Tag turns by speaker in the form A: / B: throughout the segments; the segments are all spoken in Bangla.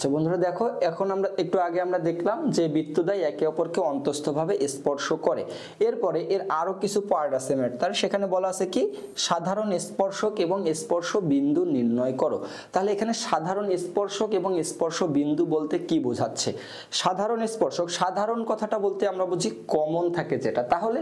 A: আচ্ছা বন্ধুরা দেখো, এখন আমরা একটু আগে আমরা দেখলাম যে বৃত্তদ্বয় একে অপরকে অন্তস্থভাবে স্পর্শ করে। এরপরে এর আরো কিছু পার্ট আছে ম্যাট, তার সেখানে বলা আছে কি সাধারণ স্পর্শক এবং স্পর্শ বিন্দু নির্ণয় করো। তাহলে এখানে সাধারণ স্পর্শক এবং স্পর্শ বিন্দু বলতে কি বোঝাচ্ছে? সাধারণ স্পর্শক, সাধারণ কথাটা বলতে আমরা বুঝি কমন থাকে যেটা। তাহলে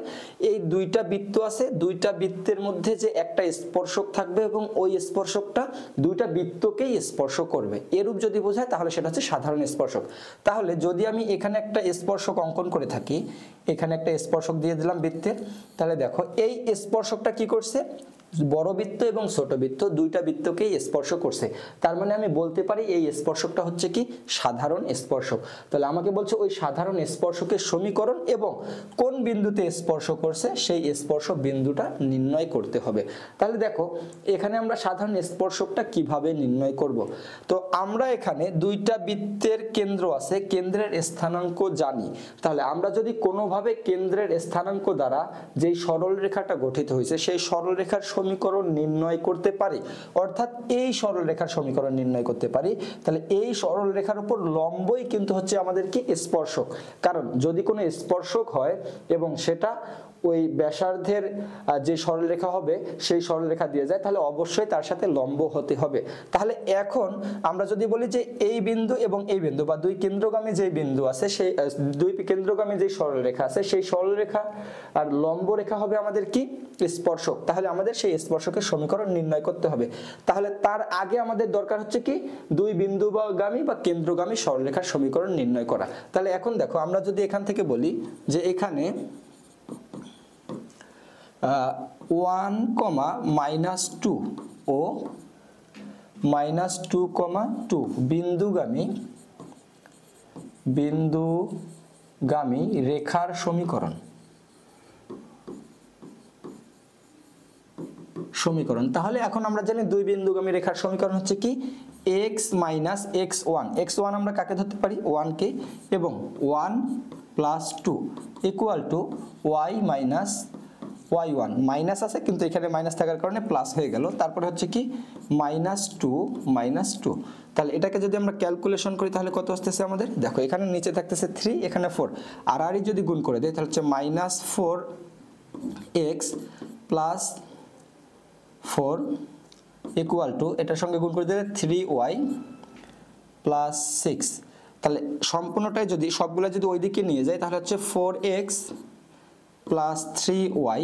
A: এই দুইটা বৃত্ত আছে, দুইটা বৃত্তের মধ্যে যে একটা স্পর্শক থাকবে এবং ওই স্পর্শকটা দুইটা বৃত্তকেই স্পর্শ করবে, এরূপ যদি বোঝায় তাহলে সেটা হচ্ছে সাধারণ স্পর্শক। তাহলে যদি আমি এখানে একটা স্পর্শক অঙ্কন করে থাকি, এখানে একটা স্পর্শক দিয়ে দিলাম বৃত্তের, তাহলে দেখো এই স্পর্শকটা কি করছে, বড় বৃত্ত এবং ছোট বৃত্ত দুইটা বৃত্তকেই স্পর্শ করছে। তার মানে আমি বলতে পারি এই স্পর্শকটা হচ্ছে কি সাধারণ স্পর্শক। তাহলে আমাকে বলছে ওই সাধারণ স্পর্শকের সমীকরণ এবং কোন বিন্দুতে স্পর্শ করছে সেই স্পর্শ বিন্দুটা নির্ণয় করতে হবে। তাহলে দেখো এখানে আমরা সাধারণ স্পর্শকটা কিভাবে নির্ণয় করব। তো আমরা এখানে দুইটা বৃত্তের কেন্দ্র আছে, কেন্দ্রের স্থানাঙ্ক জানি। তাহলে আমরা যদি কোনোভাবে কেন্দ্রের স্থানাঙ্ক দ্বারা যেই সরল রেখাটা গঠিত হয়েছে সেই সরল রেখার সমীকরণ নির্ণয় করতে পারি, অর্থাৎ এই সরল রেখার সমীকরণ নির্ণয় করতে পারি, তাহলে এই সরল রেখার উপর লম্বই কিন্তু হচ্ছে আমাদের কি স্পর্শক। কারণ যদি কোনো স্পর্শক হয় এবং সেটা ওই ব্যাসার্ধের যে সরলরেখা হবে সেই সরলরেখা দিয়ে যায়, তাহলে অবশ্যই তার সাথে লম্ব হতে হবে। তাহলে এখন আমরা যদি বলি যে এই বিন্দু এবং এই বিন্দু বা দুই কেন্দ্রগামী যে বিন্দু আছে, সেই দুই কেন্দ্রগামী যে সরলরেখা আছে সেই সরলরেখা আর লম্ব রেখা হবে আমাদের কি স্পর্শক। তাহলে আমাদের সেই স্পর্শকের সমীকরণ নির্ণয় করতে হবে। তাহলে তার আগে আমাদের দরকার হচ্ছে কি দুই বিন্দুগামী বা কেন্দ্রগামী সরলরেখার সমীকরণ নির্ণয় করা। তাহলে এখন দেখো আমরা যদি এখান থেকে বলি যে এখানে 1, -2 ও -2, বিন্দুগামী রেখার সমীকরণ। তাহলে এখন আমরা জানি দুই বিন্দুগামী রেখার সমীকরণ হচ্ছে কি x - x1। x1 আমরা কাকে ধরতে পারি 1 কে, এবং 1 + 2 = y - y1। মাইনাস আছে কিন্তু এখানে মাইনাস থাকার কারণে প্লাস হয়ে গেল। তারপরে হচ্ছে কি -2 তাহলে এটাকে যদি আমরা ক্যালকুলেশন করি তাহলে কত আসতেছে আমাদের, দেখো এখানে নিচে থাকতেছে 3, এখানে 4, আর যদি গুণ করে দেয় তাহলে হচ্ছে -4x + 4 = এটার সঙ্গে গুণ করে দিলে 3y + 6। তাহলে সম্পূর্ণটাই যদি সবগুলা যদি ওইদিকে নিয়ে যায় তাহলে হচ্ছে 4x + 3y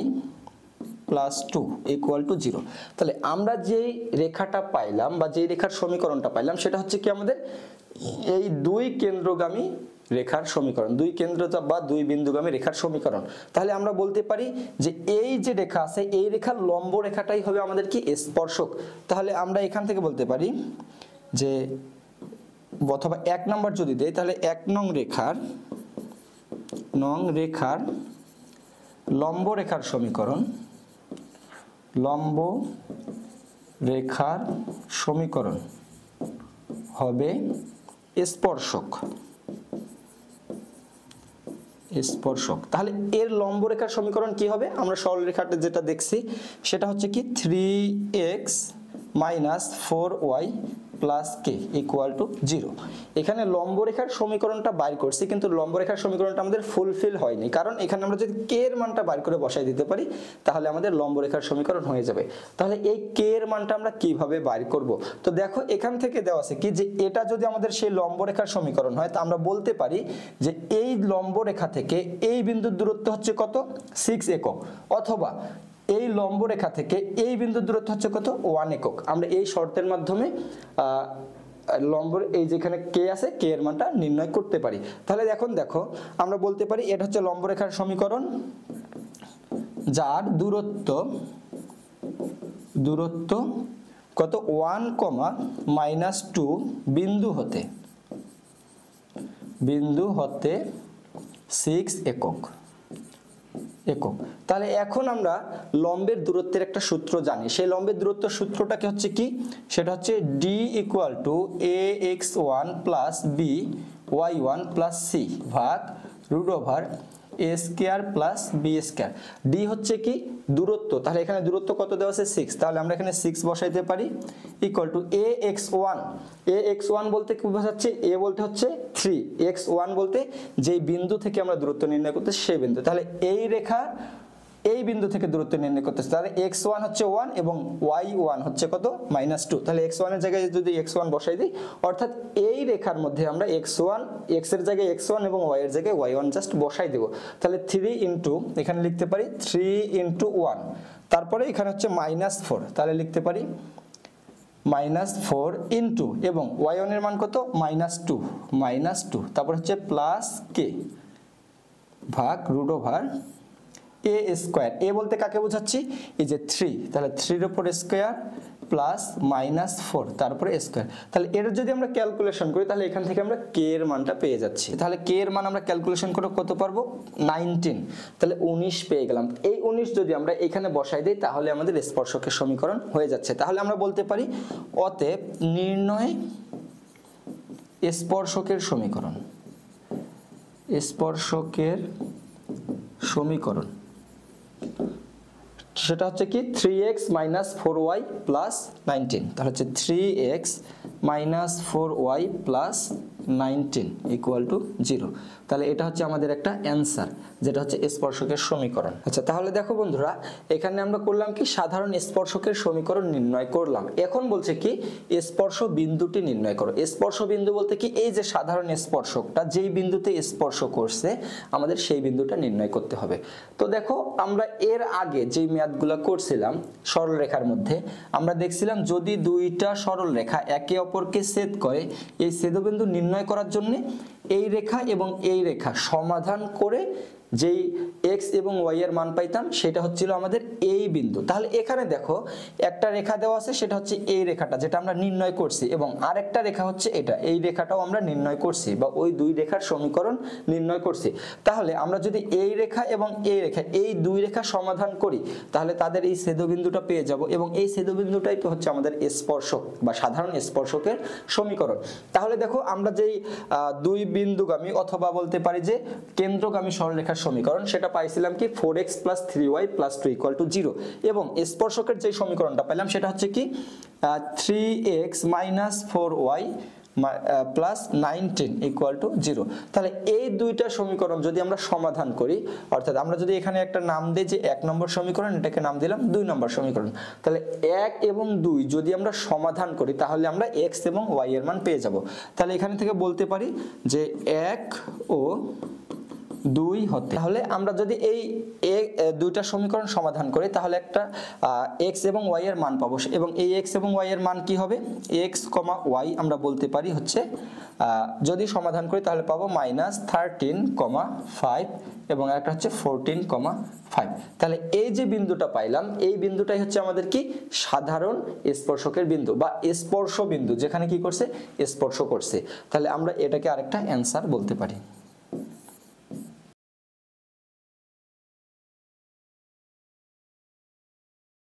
A: + 2 = 0। তাহলে আমরা যেই রেখাটা পাইলাম বা যেই রেখার সমীকরণটা পাইলাম সেটা হচ্ছে কি আমাদের এই দুই কেন্দ্রগামী রেখার সমীকরণ, দুই কেন্দ্র বা দুই বিন্দুগামী রেখার সমীকরণ। তাহলে আমরা বলতে পারি যে এই যে রেখা আছে এই রেখার লম্ব রেখাটাই হবে আমাদের কি স্পর্শক। তাহলে আমরা এখান থেকে বলতে পারি যে অথবা 1 নম্বর যদি দেই তাহলে 1 নং রেখার লম্ব রেখার সমীকরণ হবে স্পর্শক। তাহলে এর লম্ব রেখার সমীকরণ কি হবে, আমরা সরল রেখাটা যেটা দেখছি সেটা হচ্ছে কি 3x - 4y + k = 0। এখানে লম্ব রেখার সমীকরণটা বাইর করছি কিন্তু লম্ব রেখার সমীকরণটা আমাদের ফুলফিল হয়নি, কারণ এখানে আমরা যদি k এর মানটা বাইর করে বসাই দিতে পারি তাহলে আমাদের লম্ব রেখার সমীকরণ হয়ে যাবে। তাহলে এই k এর মানটা আমরা কিভাবে বাইর করব, তো দেখো এখান থেকে দেওয়া আছে কি যে এটা যদি আমাদের সেই লম্ব রেখার সমীকরণ হয় তা আমরা বলতে পারি যে এই লম্ব রেখা থেকে এই বিন্দুর দূরত্ব হচ্ছে কত 6 একক, অথবা এই লম্ব রেখা থেকে এই বিন্দুর দূরত্ব হচ্ছে কত 1 একক। আমরা এই শর্তের মাধ্যমে লম্ব এই যেখানে কে আছে কে এর মানটা নির্ণয় করতে পারি। তাহলে এখন দেখো আমরা বলতে পারি এটা হচ্ছে লম্ব রেখার সমীকরণ যার দূরত্ব কত 1, -2 বিন্দু হতে 6 একক। তাহলে এখন আমরা লম্বের দূরত্বের একটা সূত্র জানি, সেই লম্বের দূরত্ব সূত্রটাকে হচ্ছে কি সেটা হচ্ছে d = ax1 + by1 + c ভাগ √/a a square plus b square. D হচ্ছে কি দূরত্ব, তাহলে এখানে দূরত্ব কত দেওয়া আছে 6, তাহলে আমরা এখানে 6 বসাইতে পারি equal to A x one. A x one বলতে কি বোঝাচ্ছে, এ বলতে হচ্ছে 3, এক্স ওয়ান বলতে যেই বিন্দু থেকে আমরা দূরত্ব নির্ণয় করতেছি সেই বিন্দু, তাহলে এই রেখা এই বিন্দু থেকে দূরত্ব নির্ণয় করতেছে, তাহলে x1 হচ্ছে 1 এবং y1 হচ্ছে কত -2, তাহলে x1 এর জায়গায় যদি x1 বসাই দিই, অর্থাৎ এই রেখার মধ্যে আমরা x1 x এর জায়গায় x1 এবং y এর জায়গায় y1 জাস্ট বসাই দেব, তাহলে 3 ইনটু এখানে লিখতে পারি 3 ইনটু 1, তারপরে এখানে হচ্ছে -4, তাহলে লিখতে পারি -4 ইনটু এবং y1 এর মান কত -2, তারপর হচ্ছে প্লাস k ভাগ রুট ওভার এ স্কয়ার। এ বলতে কাকে বোঝাচ্ছি, এই যে 3, তাহলে 3 এর উপর স্কয়ার প্লাস -4 তারপরে স্কয়ার। তাহলে এর যদি আমরা ক্যালকুলেশন করি তাহলে এখান থেকে আমরা কে এর মানটা পেয়ে যাচ্ছি, তাহলে কে এর মান আমরা ক্যালকুলেশন করে কত পারবো 19, তাহলে 19 পেয়ে গেলাম। এই 19 যদি আমরা এখানে বসাই দেই তাহলে আমাদের স্পর্শকের সমীকরণ হয়ে যাচ্ছে। তাহলে আমরা বলতে পারি অতএব নির্ণয় স্পর্শকের সমীকরণ, স্পর্শকের সমীকরণ সেটা হচ্ছে কি 3x - 4y + 19, তাহলে হচ্ছে 3x - 4y + 19 = 0, তাহলে এটা হচ্ছে আমাদের একটা অ্যানসার, যেটা হচ্ছে স্পর্শকের সমীকরণ। আচ্ছা, তাহলে দেখো বন্ধুরা, এখানে আমরা করলাম কি সাধারণ স্পর্শকের সমীকরণ নির্ণয় করলাম। এখন বলছে কি স্পর্শ বিন্দুটি নির্ণয় করো। স্পর্শ বিন্দু বলতে কি এই যে সাধারণ স্পর্শকটা যেই বিন্দুতে স্পর্শ করছে আমাদের সেই বিন্দুটা নির্ণয় করতে হবে। তো দেখো আমরা এর আগে যেই ম্যাথগুলো করছিলাম সরলরেখার মধ্যে আমরা দেখছিলাম যদি দুইটা সরলরেখা একে অপরকে ছেদ করে এই ছেদবিন্দু নির্ণয় করার জন্য এই রেখা এবং এই রেখা সমাধান করে যেই x এবং y এর মান পাইতাম সেটা হচ্ছিল আমাদের এই বিন্দু। তাহলে এখানে দেখো একটা রেখা দেওয়া আছে, সেটা হচ্ছে এই রেখাটা যেটা আমরা নির্ণয় করছি, এবং আরেকটা রেখা হচ্ছে এটা, এই রেখাটাও আমরা নির্ণয় করছি বা ওই দুই রেখার সমীকরণ নির্ণয় করছি। তাহলে আমরা যদি এই রেখা এবং এই রেখা এই দুই রেখা সমাধান করি তাহলে তাদের এই ছেদবিন্দুটা পেয়ে যাব, এবং এই ছেদবিন্দুটাই হচ্ছে আমাদের স্পর্শক বা সাধারণ স্পর্শকের সমীকরণ। তাহলে দেখো আমরা যেই দুই বিন্দুগামী অথবা বলতে পারি যে কেন্দ্রগামী সরলরেখার সমীকরণ সেটা পাইছিলাম কি 4x + 3y + 2 = 0, এবং স্পর্শকের যে সমীকরণটা পেলাম সেটা হচ্ছে কি 3x - 4y + 19 = 0। তাহলে এই দুইটা সমীকরণ যদি আমরা সমাধান করি, অর্থাৎ আমরা যদি এখানে একটা নাম দিই যে 1 নম্বর সমীকরণ, এটাকে নাম দিলাম 2 নম্বর সমীকরণ, তাহলে 1 এবং 2 যদি আমরা সমাধান করি তাহলে আমরা x এবং y এর মান পেয়ে যাব। তাহলে এখানে থেকে বলতে পারি যে 1 ও 2 হতে, তাহলে আমরা যদি এই দুইটা সমীকরণ সমাধান করি তাহলে একটা x এবং y এর মান পাবো, এবং এই x এবং y এর মান কি হবে x, y আমরা বলতে পারি হচ্ছে যদি সমাধান করি তাহলে পাবো -13,5 এবং একটা হচ্ছে 14,5। তাহলে এই যে বিন্দুটা পাইলাম এই বিন্দুটাই হচ্ছে আমাদের কি সাধারণ স্পর্শকের বিন্দু বা স্পর্শ বিন্দু, যেখানে কি করছে স্পর্শ করছে। তাহলে আমরা এটাকে আরেকটা অ্যানসার বলতে পারি।